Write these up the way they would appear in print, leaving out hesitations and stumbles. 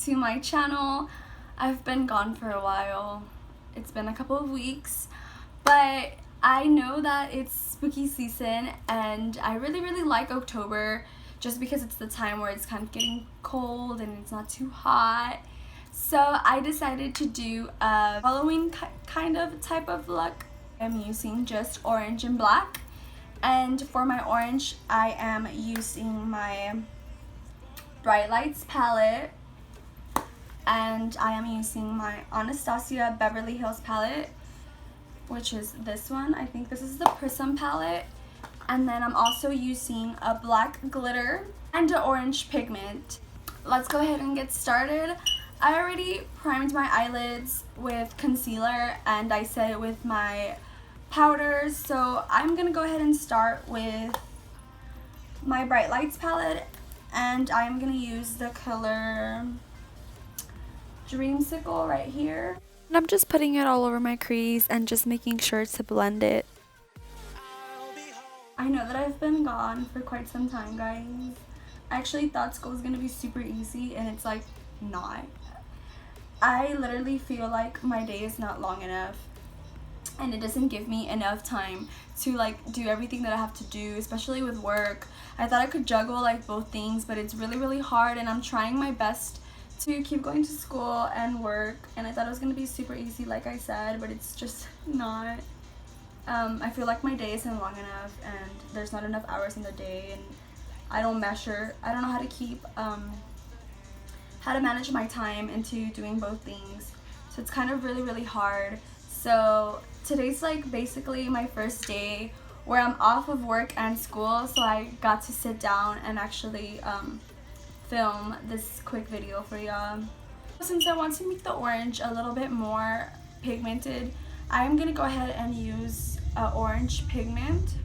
to my channel. I've been gone for a while. It's been a couple of weeks, but I know that it's spooky season and I really like October just because it's the time where it's kind of getting cold and it's not too hot. So I decided to do a Halloween kind of type of look. I'm using just orange and black, and for my orange I am using my Bright Lights palette, and I am using my Anastasia Beverly Hills palette, which is this one. I think this is the Prism palette. And then I'm also using a black glitter and an orange pigment. Let's go ahead and get started. I already primed my eyelids with concealer and I set it with my powders. So I'm gonna go ahead and start with my Bright Lights palette, and I'm gonna use the color Dreamsicle right here. And I'm just putting it all over my crease and just making sure to blend it. I know that I've been gone for quite some time, guys. I actually thought school was gonna be super easy and it's like not. I literally feel like my day is not long enough and it doesn't give me enough time to like do everything that I have to do, especially with work. I thought I could juggle like both things, but it's really hard, and I'm trying my best to keep going to school and work, and I thought it was gonna be super easy like I said, but it's just not. I feel like my day isn't long enough and there's not enough hours in the day, and I don't know how to keep how to manage my time into doing both things, so it's kind of really hard. So today's like basically my first day where I'm off of work and school, so I got to sit down and actually film this quick video for y'all. Since I want to make the orange a little bit more pigmented, I'm gonna go ahead and use orange pigment.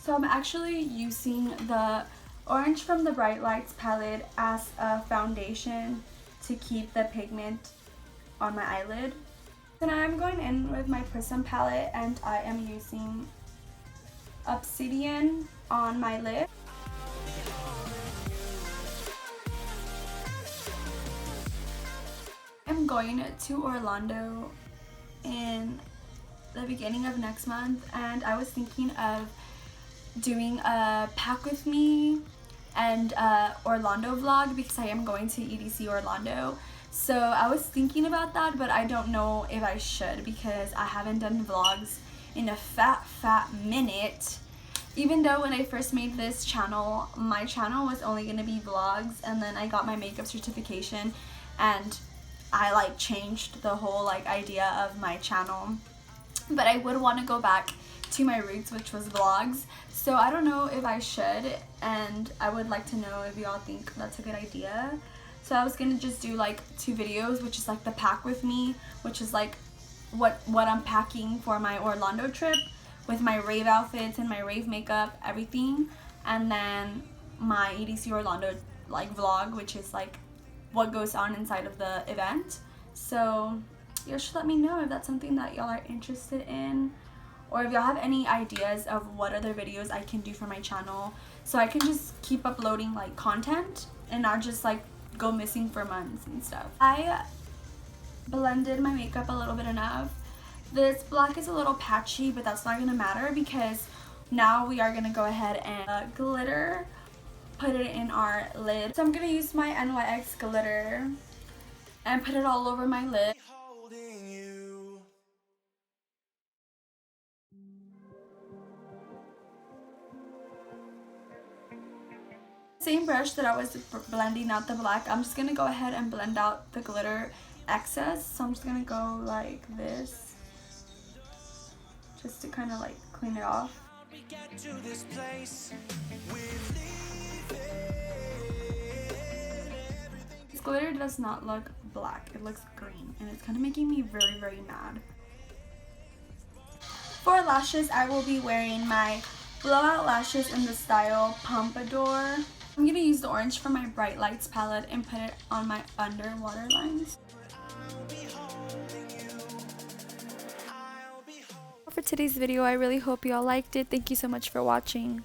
So I'm actually using the orange from the Bright Lights palette as a foundation to keep the pigment on my eyelid. Then I'm going in with my Prism palette and I am using Obsidian on my lid. I'm going to Orlando in the beginning of next month, and I was thinking of doing a pack with me and Orlando vlog because I am going to EDC Orlando. So I was thinking about that, but I don't know if I should because I haven't done vlogs in a fat minute. Even though when I first made this channel, my channel was only gonna be vlogs, and then I got my makeup certification and I like changed the whole like idea of my channel. But I would want to go back to my roots, which was vlogs. So I don't know if I should, and I would like to know if y'all think that's a good idea. So I was gonna just do like 2 videos, which is like the pack with me, which is like what I'm packing for my Orlando trip with my rave outfits and my rave makeup, everything, and then my EDC Orlando like vlog, which is like what goes on inside of the event. So y'all should let me know if that's something that y'all are interested in, or if y'all have any ideas of what other videos I can do for my channel, so I can just keep uploading like content and not just like go missing for months and stuff. I blended my makeup a little bit enough. This black is a little patchy, but that's not gonna matter because now we are gonna go ahead and glitter, put it in our lid. So I'm gonna use my NYX glitter and put it all over my lid. Same brush that I was blending out the black, I'm just gonna go ahead and blend out the glitter excess. So I'm just gonna go like this, just to kind of like clean it off. This glitter does not look black, it looks green, and it's kind of making me very mad. For lashes, I will be wearing my blowout lashes in the style Pompadour. I'm going to use the orange from my Bright Lights palette and put it on my underwater lines. for today's video. I really hope you all liked it. Thank you so much for watching.